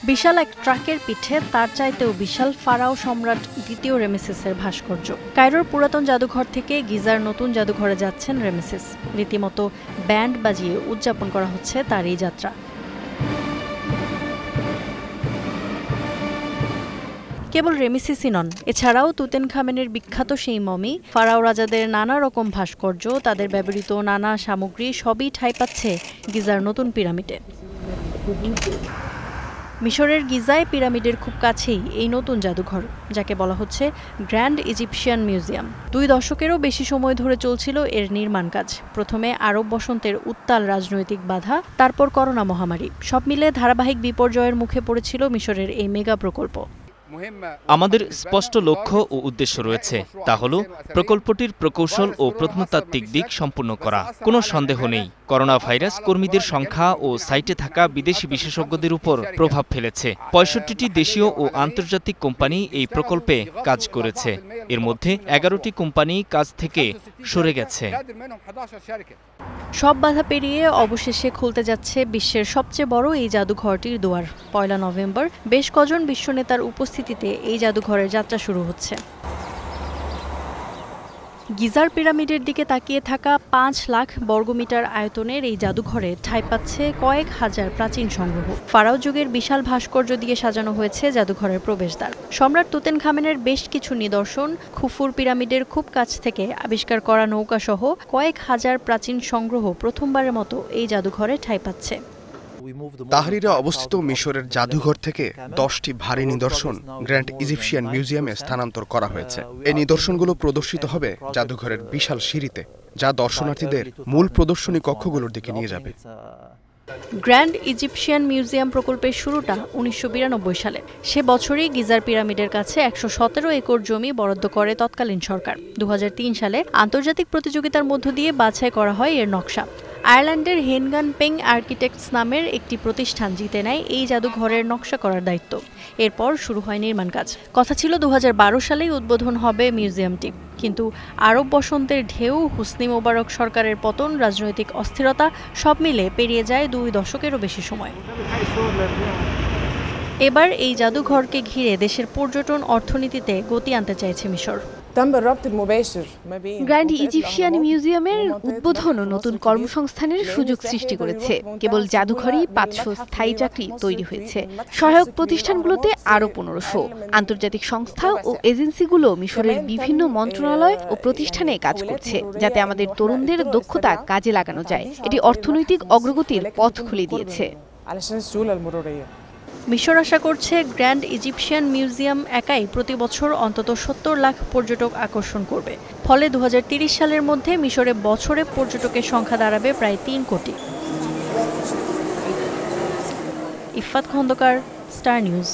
বিশাল এক ট্রাকের পিঠে তার চাইতেও বিশাল ফারাও সম্রাট দ্বিতীয় রেমেসিসের ভাস্কর্য। কায়রোর পুরাতন জাদুঘর থেকে গিজার নতুন জাদুঘরে যাচ্ছেন রেমেসিস। রীতিমতো ব্যান্ড বাজিয়ে উদযাপন করা হচ্ছে তার এই যাত্রা। কেবল রেমেসিসই নন, এছাড়াও তুতেনখামেনের বিখ্যাত সেই মমি, ফারাও রাজাদের নানা রকম ভাস্কর্য, তাদের ব্যবহৃত নানা সামগ্রী সবই ঠাঁই পাচ্ছে গিজার নতুন পিরামিডে। মিশরের গিজায় পিরামিডের খুব কাছেই এই নতুন জাদুঘর, যাকে বলা হচ্ছে গ্র্যান্ড ইজিপশিয়ান মিউজিয়াম। 2 দশকেরও বেশি সময় ধরে চলছিল এর নির্মাণ কাজ। প্রথমে আরব বসন্তের উত্তাল রাজনৈতিক বাধা, তারপর করোনা মহামারী, সব মিলে ধারাবাহিক বিপর্যয়ের মুখে পড়েছিল মিশরের এই মেগা প্রকল্প। আমাদের স্পষ্ট লক্ষ্য ও উদ্দেশ্য রয়েছে, তা হল প্রকল্পটির প্রকৌশল ও প্রত্নতাত্ত্বিক দিক সম্পূর্ণ করা। কোনো সন্দেহ নেই, করোনা ভাইরাস কর্মীদের সংখ্যা ও সাইটে থাকা বিদেশি বিশেষজ্ঞদের উপর প্রভাব ফেলেছে। 65টি দেশীয় ও আন্তর্জাতিক কোম্পানি এই প্রকল্পে কাজ করেছে। এর মধ্যে 11টি কোম্পানি কাজ থেকে সরে গেছে। সব বাধা পেরিয়ে অবশেষে খুলতে যাচ্ছে বিশ্বের সবচেয়ে বড় এই জাদুঘরটির দুয়ার। 1 নভেম্বর বেশ কজন বিশ্বনেতার উপস্থিতিতে এই জাদুঘরের যাত্রা শুরু হচ্ছে। গিজার পিরামিডের দিকে তাকিয়ে থাকা 5 লাখ বর্গমিটার আয়তনের এই জাদুঘরে ঠাঁই পাচ্ছে কয়েক হাজার প্রাচীন সংগ্রহ। ফারাও যুগের বিশাল ভাস্কর্য দিয়ে সাজানো হয়েছে জাদুঘরের প্রবেশদ্বার। সম্রাট তুতেনখামেনের বেশ কিছু নিদর্শন, খুফুর পিরামিডের খুব কাছ থেকে আবিষ্কার করা নৌকা সহ কয়েক হাজার প্রাচীন সংগ্রহ প্রথমবারের মতো এই জাদুঘরে ঠাঁই পাচ্ছে। তাহরিরে অবস্থিত মিশরের জাদুঘর থেকে 10টি ভারী নিদর্শন গ্র্যান্ড ইজিপশিয়ান মিউজিয়ামে স্থানান্তর করা হয়েছে। এই নিদর্শনগুলো প্রদর্শিত হবে জাদুঘরের বিশাল সিঁড়িতে, যা দর্শনার্থীদের মূল প্রদর্শনী কক্ষগুলোর দিকে নিয়ে যাবে। গ্র্যান্ড ইজিপশিয়ান মিউজিয়াম প্রকল্পের শুরুটা 1992 সালে। সে বছরই গিজার পিরামিডের কাছে 117 একর জমি বরাদ্দ করে তৎকালীন সরকার। 2003 সালে আন্তর্জাতিক প্রতিযোগিতার মধ্য দিয়ে বাছাই করা হয় এর নকশা। আয়ারল্যান্ডের হেনগান পেং আর্কিটেক্টস নামের একটি প্রতিষ্ঠান জিতে নেয় এই জাদুঘরের নকশা করার দায়িত্ব। এরপর শুরু হয় নির্মাণ কাজ। কথা ছিল 2012 সালেই উদ্বোধন হবে মিউজিয়ামটি, কিন্তু আরব বসন্তের ঢেউ, হুসনি মোবারক সরকারের পতন, রাজনৈতিক অস্থিরতা সব মিলে পেরিয়ে যায় 2 দশকেরও বেশি সময়। এবার এই জাদুঘরকে ঘিরে দেশের পর্যটন অর্থনীতিতে গতি আনতে চাইছে মিশর। গ্র্যান্ড ইজিপশিয়ান মিউজিয়ামের উদ্বোধন নতুন কর্মসংস্থানের সুযোগ সৃষ্টি করেছে। কেবল জাদুঘরেই 500 স্থায়ী চাকরি তৈরি হয়েছে। সহায়ক প্রতিষ্ঠানগুলোতে আরও 1500। আন্তর্জাতিক সংস্থা ও এজেন্সিগুলো মিশরের বিভিন্ন মন্ত্রণালয় ও প্রতিষ্ঠানে কাজ করছে, যাতে আমাদের তরুণদের দক্ষতা কাজে লাগানো যায়। এটি অর্থনৈতিক অগ্রগতির পথ খুলে দিয়েছে। মিশর আশা করছে গ্র্যান্ড ইজিপশিয়ান মিউজিয়াম একাই প্রতি বছর অন্তত 70 লাখ পর্যটক আকর্ষণ করবে। ফলে 2030 সালের মধ্যে মিশরে বছরে পর্যটকের সংখ্যা দাঁড়াবে প্রায় 3 কোটি। Ifat Khandakar, star news.